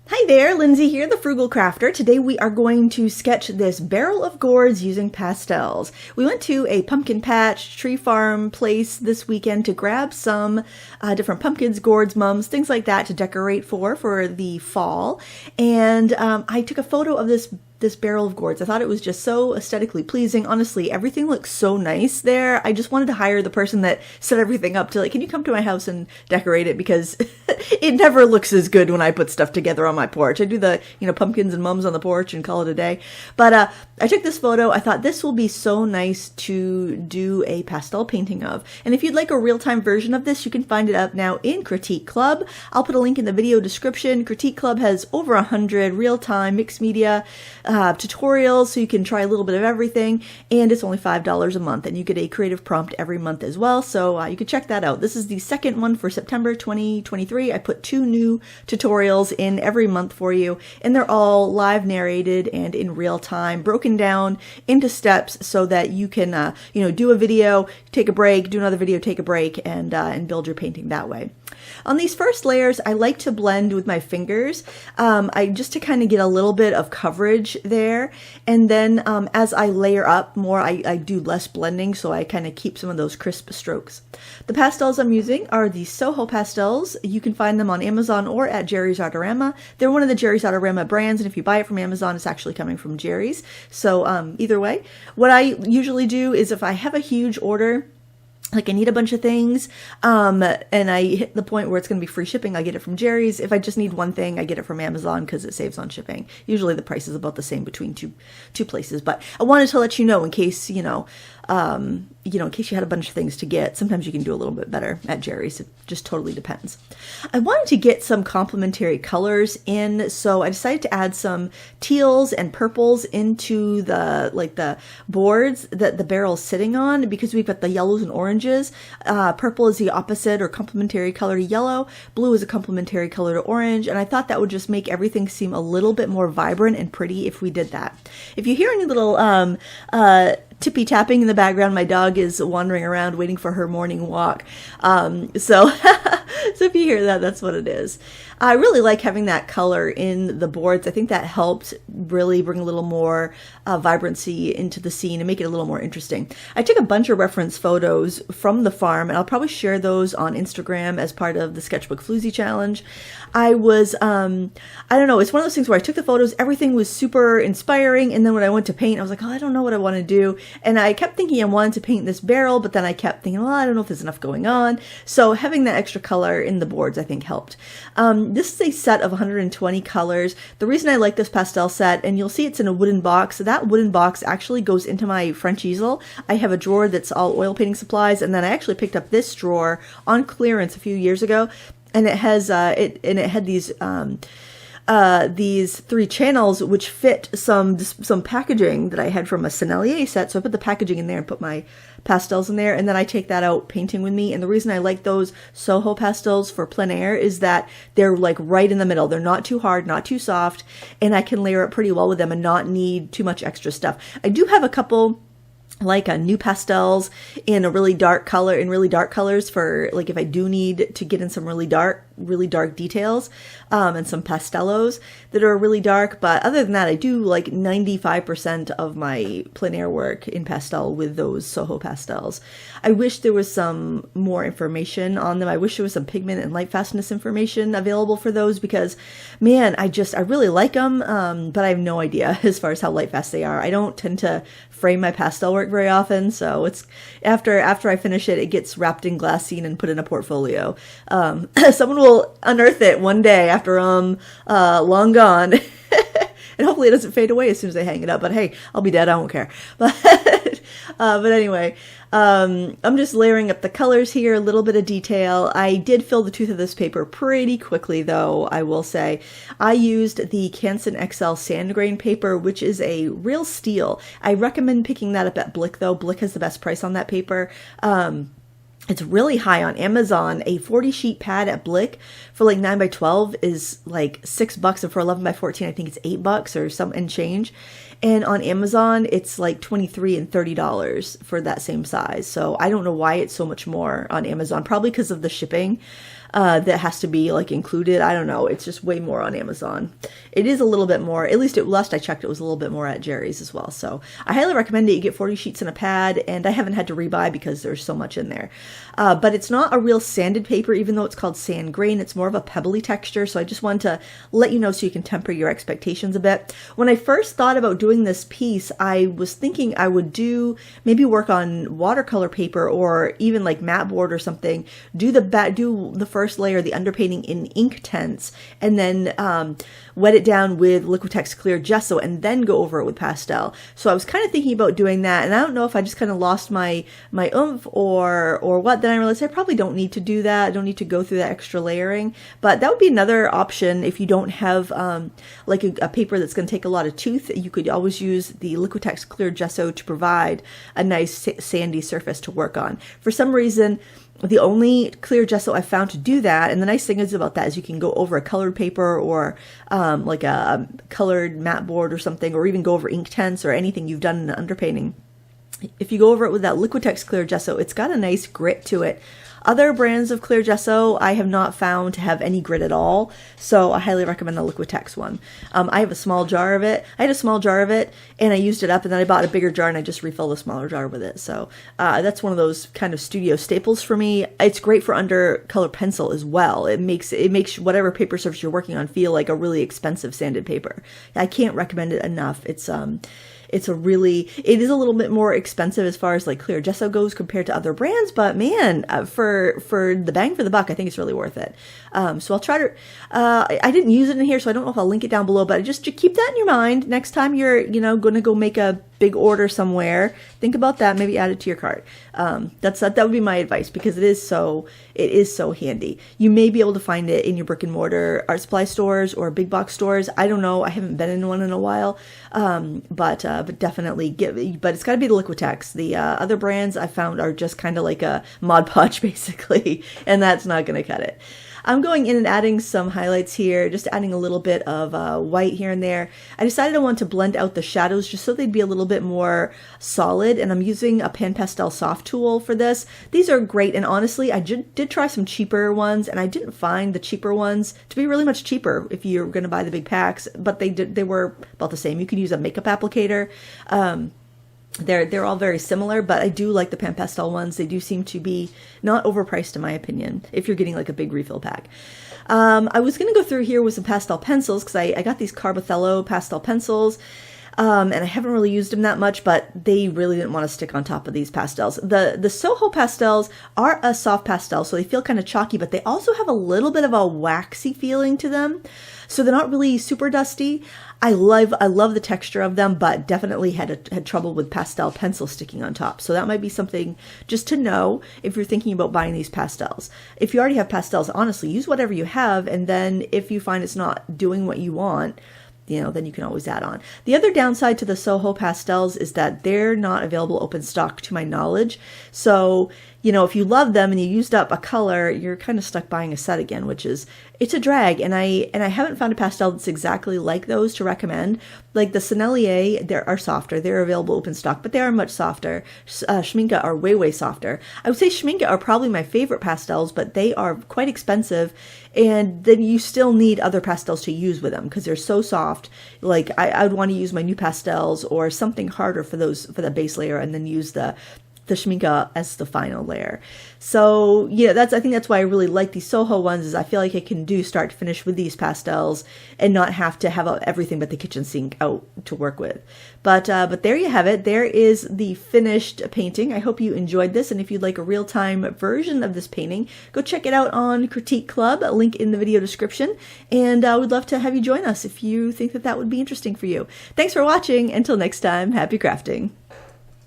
Hi there, Lindsay here, the Frugal Crafter. Today we are going to sketch this barrel of gourds using pastels. We went to a pumpkin patch, tree farm place this weekend to grab some different pumpkins, gourds, mums, things like that to decorate for the fall. And I took a photo of this barrel of gourds. I thought it was just so aesthetically pleasing. Honestly, everything looks so nice there. I just wanted to hire the person that set everything up to can you come to my house and decorate it, because it never looks as good when I put stuff together on my porch. I do the, pumpkins and mums on the porch and call it a day. But I took this photo. I thought this will be so nice to do a pastel painting of. And if you'd like a real-time version of this, you can find it up now in Critique Club. I'll put a link in the video description. Critique Club has over 100 real-time mixed media tutorials, so you can try a little bit of everything, and it's only $5 a month, and you get a creative prompt every month as well, so you can check that out. This is the second one for September 2023. I put 2 new tutorials in every month for you, and they're all live narrated and in real time, broken down into steps so that you can do a video, take a break, do another video, take a break, and build your painting that way. On these first layers, I like to blend with my fingers, just to kind of get a little bit of coverage there. And then as I layer up more, I do less blending, so I kind of keep some of those crisp strokes. The pastels I'm using are the Soho pastels. You can find them on Amazon or at Jerry's Artorama. They're one of the Jerry's Artorama brands, and if you buy it from Amazon, it's actually coming from Jerry's. So either way, what I usually do is if I have a huge order, I need a bunch of things, and I hit the point where it's going to be free shipping, I get it from Jerry's. If I just need one thing, I get it from Amazon because it saves on shipping. Usually the price is about the same between two places, but I wanted to let you know in case, in case you had a bunch of things to get. Sometimes you can do a little bit better at Jerry's. It just totally depends. I wanted to get some complementary colors in, so I decided to add some teals and purples into the boards that the barrel's sitting on, because we've got the yellows and oranges. Purple is the opposite or complementary color to yellow. Blue is a complementary color to orange, and I thought that would just make everything seem a little bit more vibrant and pretty if we did that. If you hear any little tippy tapping in the background, my dog is wandering around waiting for her morning walk. So if you hear that, that's what it is. I really like having that color in the boards. I think that helped really bring a little more vibrancy into the scene and make it a little more interesting. I took a bunch of reference photos from the farm, and I'll probably share those on Instagram as part of the Sketchbook Floozy Challenge. I was, I don't know, it's one of those things where I took the photos, everything was super inspiring, and then when I went to paint, I was like, I don't know what I want to do. And I kept thinking I wanted to paint this barrel, but then I kept thinking, I don't know if there's enough going on. So having that extra color in the boards, I think, helped. This is a set of 120 colors. The reason I like this pastel set, and you'll see it's in a wooden box, so that wooden box actually goes into my French easel. I have a drawer that's all oil painting supplies, and then I actually picked up this drawer on clearance a few years ago, and it has it had these 3 channels which fit some packaging that I had from a Sennelier set. So I put the packaging in there and put my pastels in there, and then I take that out painting with me. And the reason I like those Soho pastels for plein air is that they're right in the middle. They're not too hard, not too soft, and I can layer it pretty well with them and not need too much extra stuff. I do have a couple new pastels in a really dark color, in really dark colors for if I do need to get in some really dark details, and some pastellos that are really dark. But other than that, I do 95% of my plein air work in pastel with those Soho pastels. I wish there was some more information on them. I wish there was some pigment and light fastness information available for those, because man, I really like them, but I have no idea as far as how light fast they are. I don't tend to frame my pastel work very often, so it's after I finish it, it gets wrapped in glassine and put in a portfolio. Someone will unearth it one day after I'm long gone, and hopefully it doesn't fade away as soon as I hang it up. But hey, I'll be dead, I won't care. But anyway, I'm just layering up the colors here, a little bit of detail. I did fill the tooth of this paper pretty quickly, though, I will say. I used the Canson XL sand grain paper, which is a real steal. I recommend picking that up at Blick, though. Blick has the best price on that paper. It's really high on Amazon. A 40 sheet pad at Blick for 9x12 is $6, and for 11x14 I think it's $8 or some and change. And on Amazon it's $23 and $30 for that same size. So I don't know why it's so much more on Amazon. Probably because of the shipping. that has to be like included. I don't know. It's just way more on Amazon. It is a little bit more, at least last I checked, it was a little bit more at Jerry's as well. So I highly recommend it. You get 40 sheets in a pad, and I haven't had to rebuy because there's so much in there. But it's not a real sanded paper, even though it's called sand grain. It's more of a pebbly texture. So I just wanted to let you know so you can temper your expectations a bit. When I first thought about doing this piece, I was thinking I would maybe work on watercolor paper or even like mat board or something. Do the first layer, the underpainting in ink tints, and then wet it down with Liquitex clear gesso and then go over it with pastel. So I was kind of thinking about doing that, and I don't know if I just kind of lost my oomph or what. Then I realized I probably don't need to do that. I don't need to go through that extra layering, but that would be another option if you don't have like a paper that's going to take a lot of tooth. You could always use the Liquitex clear gesso to provide a nice sandy surface to work on. For some reason, the only clear gesso I found to do that, and the nice thing is about that is you can go over a colored paper or like a colored mat board or something, or even go over ink tints or anything you've done in an underpainting. If you go over it with that Liquitex clear gesso, it's got a nice grit to it. Other brands of clear gesso I have not found to have any grit at all, so I highly recommend the Liquitex one. I have a small jar of it. I had a small jar of it, and I used it up, and then I bought a bigger jar, and I just refilled a smaller jar with it. So that's one of those kind of studio staples for me. It's great for undercolor pencil as well. It makes whatever paper surface you're working on feel like a really expensive sanded paper. I can't recommend it enough. It is a little bit more expensive as far as like clear gesso goes compared to other brands, but man, for the bang for the buck, I think it's really worth it. So I'll try to, I didn't use it in here, so I don't know if I'll link it down below, but just keep that in your mind. Next time you're, going to go make a big order somewhere, think about that, maybe add it to your cart. That would be my advice, because it is so handy. You may be able to find it in your brick and mortar art supply stores or big box stores. I don't know. I haven't been in one in a while. But definitely but it's got to be the Liquitex. The other brands I found are just kind of like a Mod Podge basically, and that's not going to cut it. I'm going in and adding some highlights here, just adding a little bit of white here and there. I decided I want to blend out the shadows just so they'd be a little bit more solid, and I'm using a Pan Pastel soft tool for this. These are great, and honestly, I did try some cheaper ones, and I didn't find the cheaper ones to be really much cheaper if you're going to buy the big packs, but they were about the same. You could use a makeup applicator. They're all very similar, but I do like the Pan Pastel ones. They do seem to be not overpriced in my opinion, if you're getting like a big refill pack. I was going to go through here with some pastel pencils, because I got these Carbothello pastel pencils, and I haven't really used them that much, but they really didn't want to stick on top of these pastels. The Soho pastels are a soft pastel, so they feel kind of chalky, but they also have a little bit of a waxy feeling to them. So they're not really super dusty. I love the texture of them, but definitely had trouble with pastel pencil sticking on top. So that might be something just to know if you're thinking about buying these pastels. If you already have pastels, honestly, use whatever you have, and then if you find it's not doing what you want, then you can always add on. The other downside to the Soho pastels is that they're not available open stock to my knowledge. So, if you love them and you used up a color, you're kind of stuck buying a set again, it's a drag. And I haven't found a pastel that's exactly like those to recommend. Like the Sennelier, they are softer. They're available open stock, but they are much softer. Schmincke are way, way softer. I would say Schmincke are probably my favorite pastels, but they are quite expensive. And then you still need other pastels to use with them because they're so soft. Like I would want to use my new pastels or something harder for the base layer, and then use the Schmincke as the final layer. So yeah, I think that's why I really like these Soho ones, is I feel like I can do start to finish with these pastels and not have to have everything but the kitchen sink out to work with. But there you have it. There is the finished painting. I hope you enjoyed this, and if you'd like a real-time version of this painting, go check it out on Critique Club, a link in the video description, and I would love to have you join us if you think that would be interesting for you. Thanks for watching. Until next time, happy crafting.